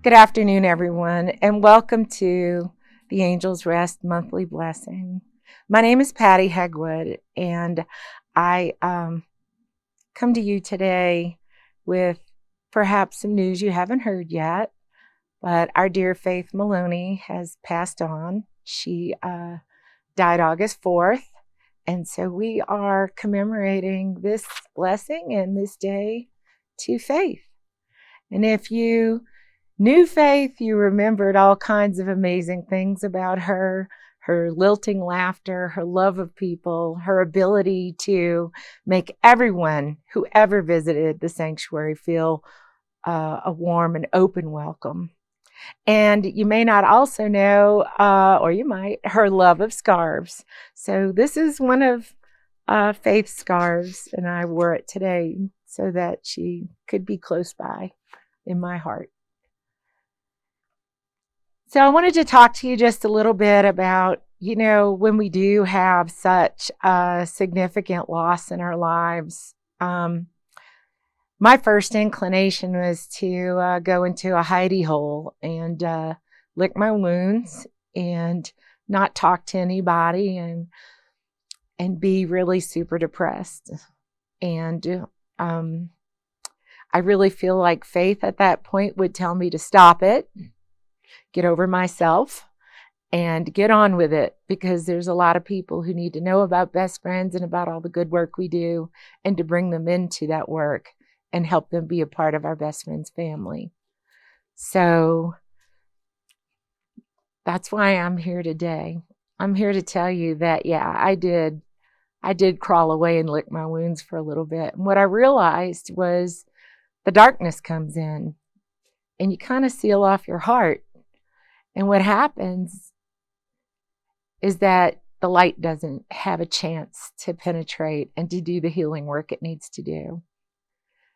Good afternoon, everyone, and welcome to the Angel's Rest Monthly Blessing. My name is Patty Hegwood, and I come to you today with perhaps some news you haven't heard yet, but our dear Faith Maloney has passed on. She died August 4th, and so we are commemorating this blessing and this day to Faith. And if you knew Faith, you remembered all kinds of amazing things about her lilting laughter, her love of people, her ability to make everyone who ever visited the sanctuary feel a warm and open welcome. And you may not also know, or you might, her love of scarves. So this is one of Faith's scarves, and I wore it today so that she could be close by in my heart. So I wanted to talk to you just a little bit about, when we do have such a significant loss in our lives. My first inclination was to go into a hidey hole and lick my wounds and not talk to anybody and be really super depressed. And I really feel like Faith at that point would tell me to stop it, get over myself, and get on with it, because there's a lot of people who need to know about Best Friends and about all the good work we do, and to bring them into that work and help them be a part of our Best Friends family. So that's why I'm here today. I'm here to tell you that, yeah, I did crawl away and lick my wounds for a little bit. And what I realized was the darkness comes in and you kind of seal off your heart. And what happens is that the light doesn't have a chance to penetrate and to do the healing work it needs to do.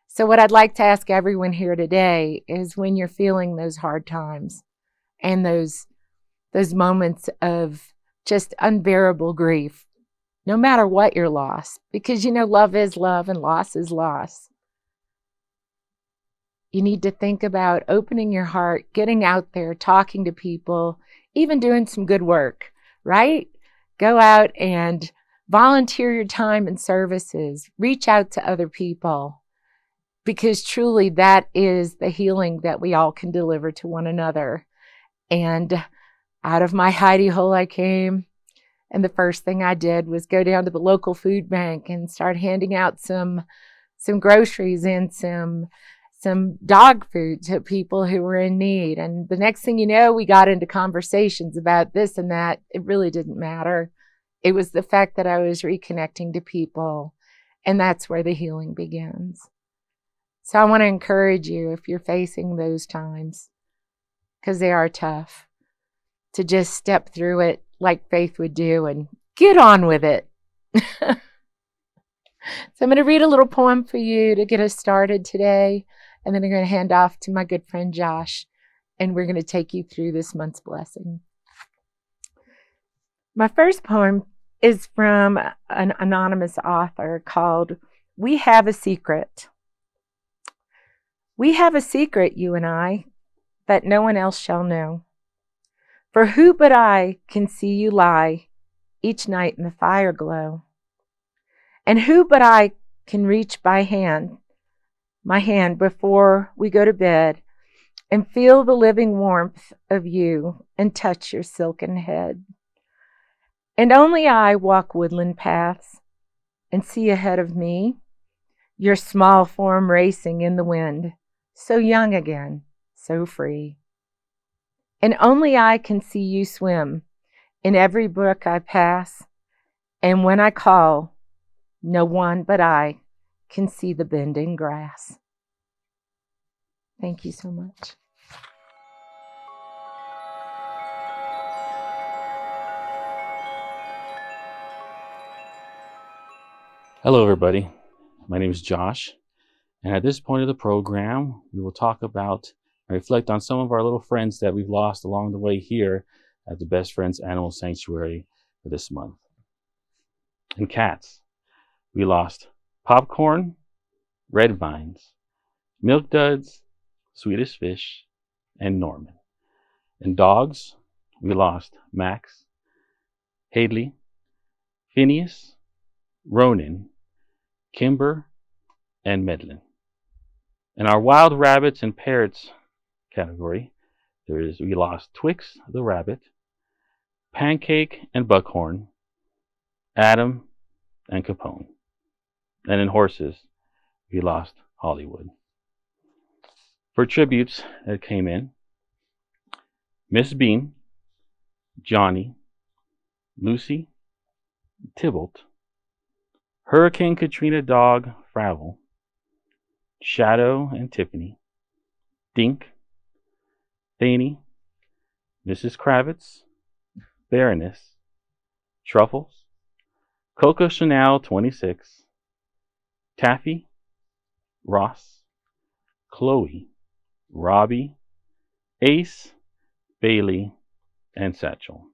So what I'd like to ask everyone here today is, when you're feeling those hard times and those moments of just unbearable grief, no matter what your loss, because love is love and loss is loss, you need to think about opening your heart, getting out there, talking to people, even doing some good work, right? Go out and volunteer your time and services. Reach out to other people, because truly that is the healing that we all can deliver to one another. And out of my hidey hole I came, and the first thing I did was go down to the local food bank and start handing out some groceries and some dog food to people who were in need. And the next thing you know, we got into conversations about this and that. It really didn't matter. It was the fact that I was reconnecting to people, and that's where the healing begins. So I want to encourage you, if you're facing those times, because they are tough, to just step through it like Faith would do and get on with it. So I'm going to read a little poem for you to get us started today. And then I'm going to hand off to my good friend Josh, and we're going to take you through this month's blessing. My first poem is from an anonymous author called "We Have a Secret." We have a secret, you and I, that no one else shall know. For who but I can see you lie each night in the fire glow? And who but I can reach my hand before we go to bed, and feel the living warmth of you and touch your silken head? And only I walk woodland paths and see ahead of me your small form racing in the wind, so young again, so free. And only I can see you swim in every brook I pass, and when I call, no one but I can see the bending grass. Thank you so much. Hello, everybody. My name is Josh, and at this point of the program, we will talk about and reflect on some of our little friends that we've lost along the way here at the Best Friends Animal Sanctuary for this month. And cats, we lost Popcorn, Red Vines, Milk Duds, Swedish Fish, and Norman. In dogs, we lost Max, Hadley, Phineas, Ronan, Kimber, and Medlin. In our wild rabbits and parrots category, we lost Twix the rabbit, Pancake and Buckhorn, Adam and Capone. And in horses, we lost Hollywood. For tributes that came in, Miss Bean, Johnny, Lucy, Tybalt, Hurricane Katrina dog Fravel, Shadow and Tiffany, Dink, Thaney, Mrs. Kravitz, Baroness, Truffles, Coco Chanel 26, Taffy, Ross, Chloe, Robbie, Ace, Bailey, and Satchel.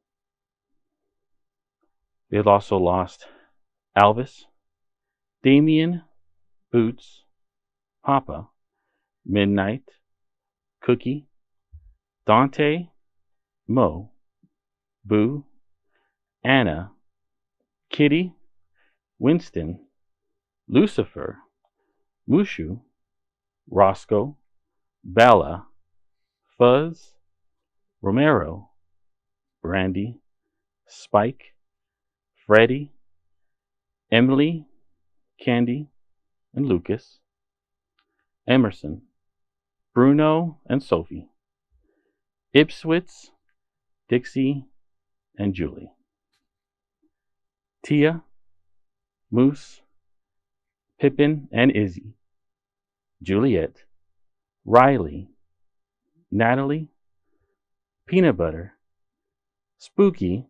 We have also lost Alvis, Damien, Boots, Papa, Midnight, Cookie, Dante, Mo, Boo, Anna, Kitty, Winston, Lucifer, Mushu, Roscoe, Bella, Fuzz, Romero, Brandy, Spike, Freddie, Emily, Candy, and Lucas, Emerson, Bruno and Sophie, Ipswitz, Dixie, and Julie, Tia, Moose, Pippin and Izzy, Juliet, Riley, Natalie, Peanut Butter, Spooky,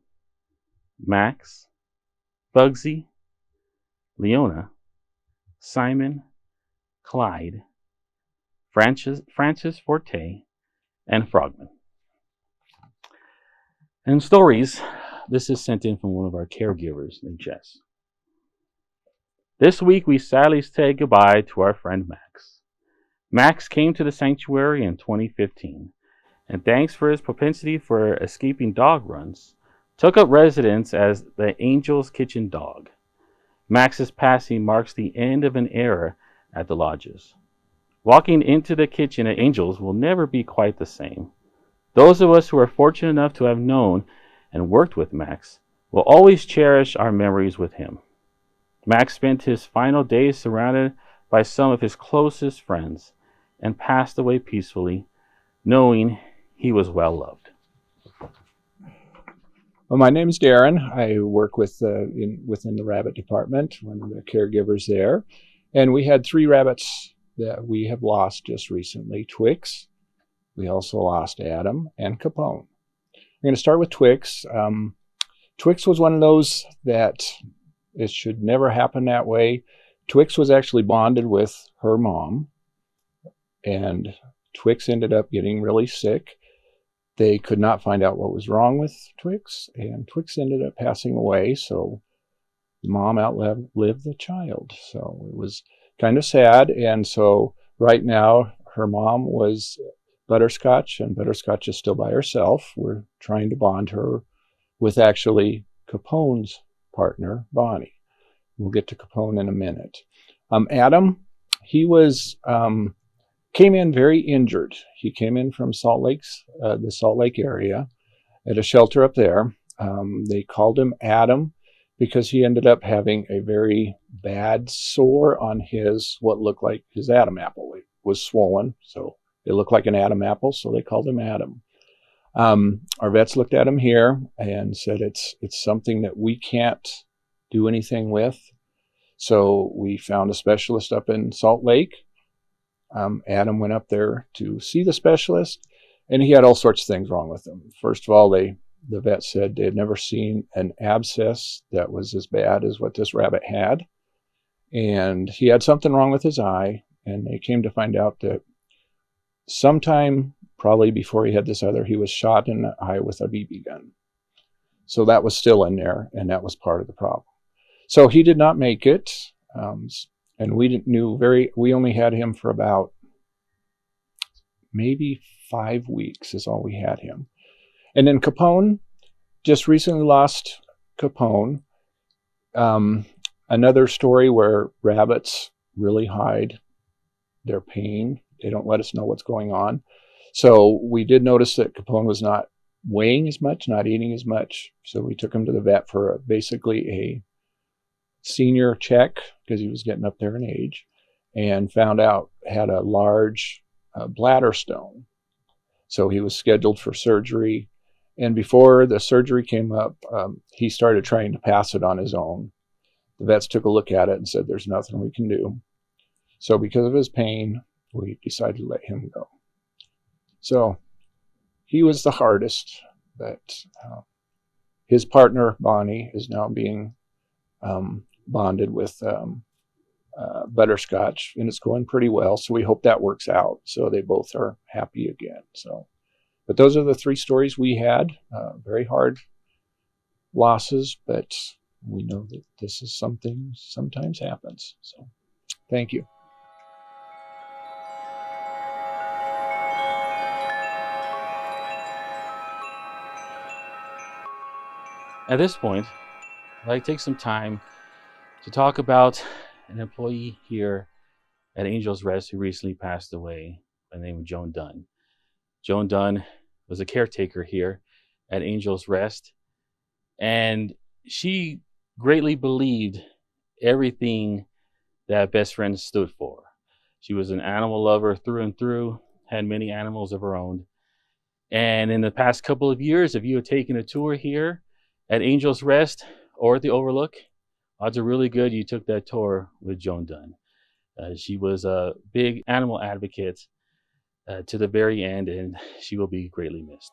Max, Bugsy, Leona, Simon, Clyde, Francis Forte, and Frogman. And stories, this is sent in from one of our caregivers named Jess. This week we sadly say goodbye to our friend Max. Max came to the sanctuary in 2015, and thanks for his propensity for escaping dog runs, took up residence as the Angel's Kitchen dog. Max's passing marks the end of an era at the lodges. Walking into the kitchen at Angel's will never be quite the same. Those of us who are fortunate enough to have known and worked with Max will always cherish our memories with him. Max spent his final days surrounded by some of his closest friends and passed away peacefully, knowing he was well loved. Well, my name is Darren. I work within the rabbit department, one of the caregivers there. And we had 3 rabbits that we have lost just recently. Twix. We also lost Adam and Capone. I'm going to start with Twix. Twix was one of those that it should never happen that way. Twix was actually bonded with her mom, and Twix ended up getting really sick. They could not find out what was wrong with Twix, and Twix ended up passing away, so the mom outlived the child. So it was kind of sad, and so right now her mom was Butterscotch, and Butterscotch is still by herself. We're trying to bond her with actually Capone's partner, Bonnie. We'll get to Capone in a minute. Adam, he came in very injured. He came in from the Salt Lake area at a shelter up there. They called him Adam because he ended up having a very bad sore on what looked like his Adam apple. It was swollen, so it looked like an Adam apple, so they called him Adam. Our vets looked at him here and said it's something that we can't do anything with. So we found a specialist up in Salt Lake. Adam went up there to see the specialist, and he had all sorts of things wrong with him. First of all, the vet said they had never seen an abscess that was as bad as what this rabbit had. And he had something wrong with his eye, and they came to find out that sometime probably before he had this he was shot in the eye with a BB gun. So that was still in there, and that was part of the problem. So he did not make it, and we only had him for about maybe 5 weeks is all we had him. And then Capone, just recently lost Capone. Another story where rabbits really hide their pain. They don't let us know what's going on. So we did notice that Capone was not weighing as much, not eating as much. So we took him to the vet for basically a senior check because he was getting up there in age, and found out had a large bladder stone. So he was scheduled for surgery. And before the surgery came up, he started trying to pass it on his own. The vets took a look at it and said, there's nothing we can do. So because of his pain, we decided to let him go. So he was the hardest, but his partner, Bonnie, is now being bonded with Butterscotch, and it's going pretty well. So we hope that works out. So they both are happy again. So, but those are the 3 stories we had. Very hard losses, but we know that this is something sometimes happens. So thank you. At this point, I'd like to take some time to talk about an employee here at Angel's Rest who recently passed away by the name of Joan Dunn. Joan Dunn was a caretaker here at Angel's Rest, and she greatly believed everything that Best Friends stood for. She was an animal lover through and through, had many animals of her own. And in the past couple of years, if you had taken a tour here at Angel's Rest or at the Overlook, odds are really good you took that tour with Joan Dunn. She was a big animal advocate to the very end, and she will be greatly missed.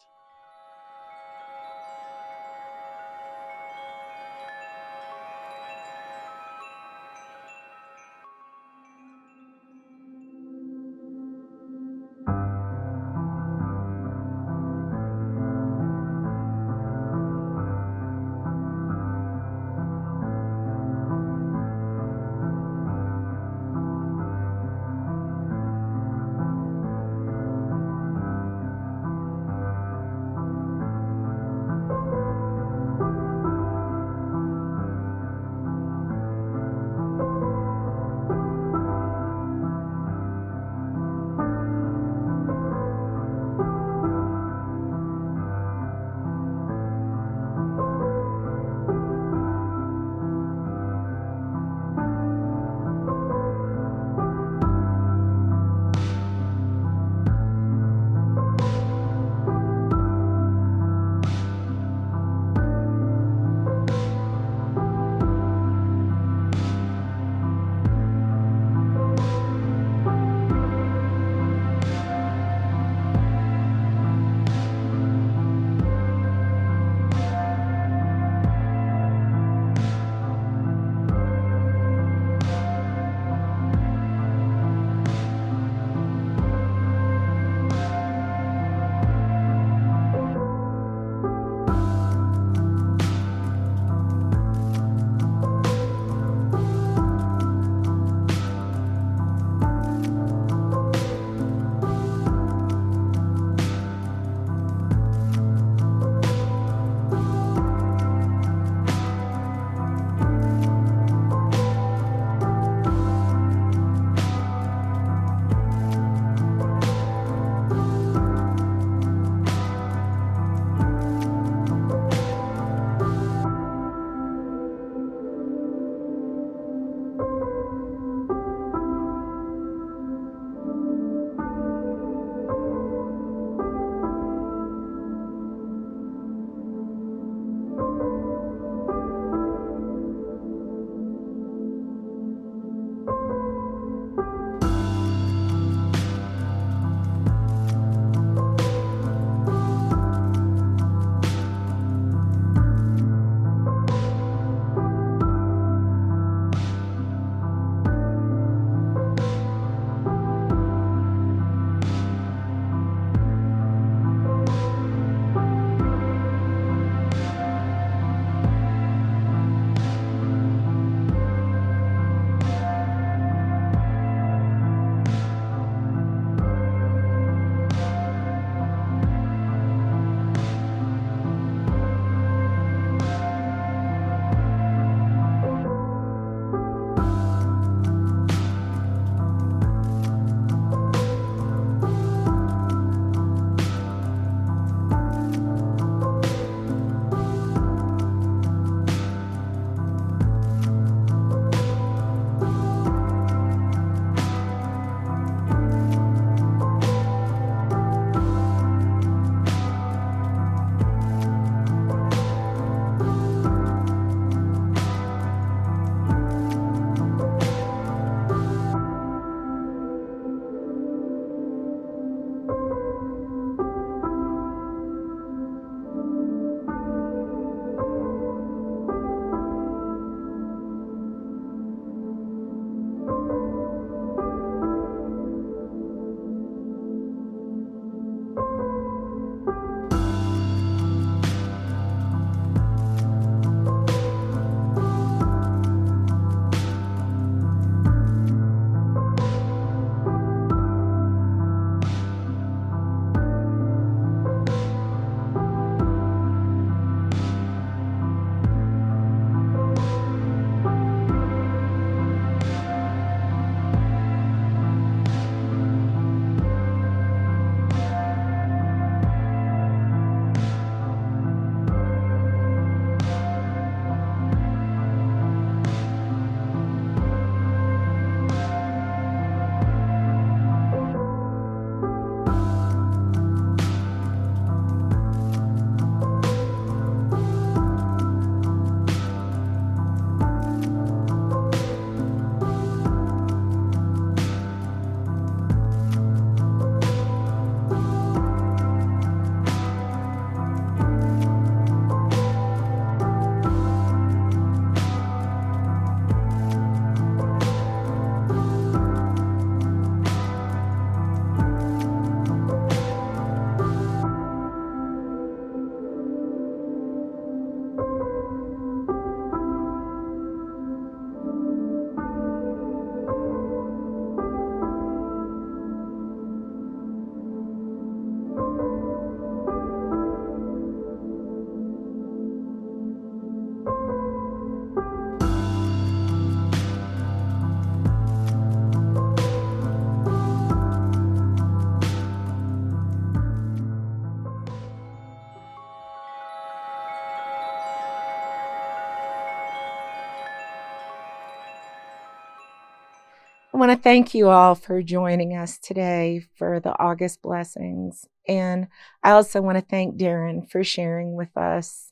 I want to thank you all for joining us today for the August blessings. And I also want to thank Darren for sharing with us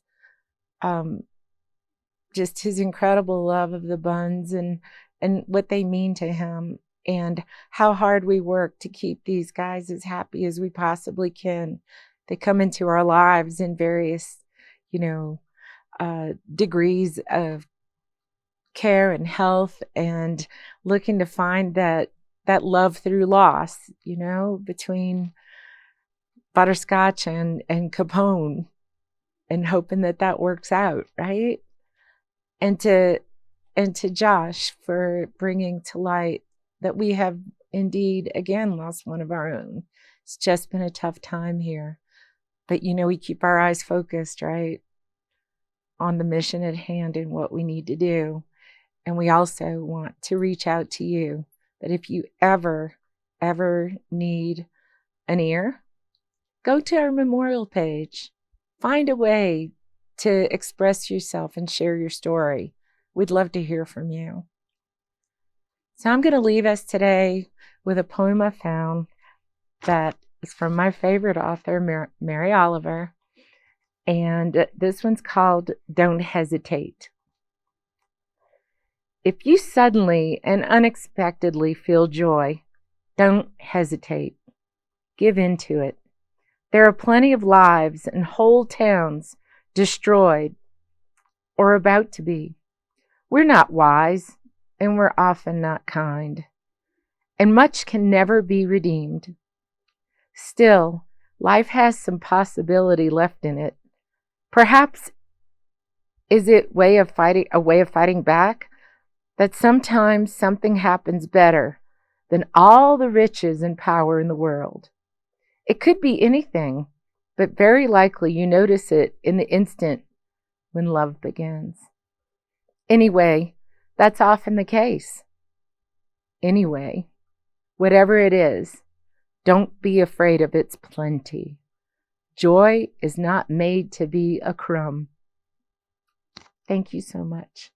just his incredible love of the buns and what they mean to him, and how hard we work to keep these guys as happy as we possibly can. They come into our lives in various, degrees of care and health, and looking to find that love through loss, between butterscotch and Capone, and hoping that works out, right? And to Josh for bringing to light that we have indeed again lost one of our own. It's just been a tough time here, but we keep our eyes focused, right, on the mission at hand and what we need to do. And we also want to reach out to you that if you ever need an ear, go to our memorial page. Find a way to express yourself and share your story. We'd love to hear from you. So I'm going to leave us today with a poem I found that is from my favorite author, Mary Oliver. And this one's called Don't Hesitate. If you suddenly and unexpectedly feel joy, don't hesitate. Give in to it. There are plenty of lives and whole towns destroyed or about to be. We're not wise, and we're often not kind, and much can never be redeemed. Still, life has some possibility left in it. Perhaps is it a way of fighting back? That sometimes something happens better than all the riches and power in the world. It could be anything, but very likely you notice it in the instant when love begins. Anyway, that's often the case. Anyway, whatever it is, don't be afraid of its plenty. Joy is not made to be a crumb. Thank you so much.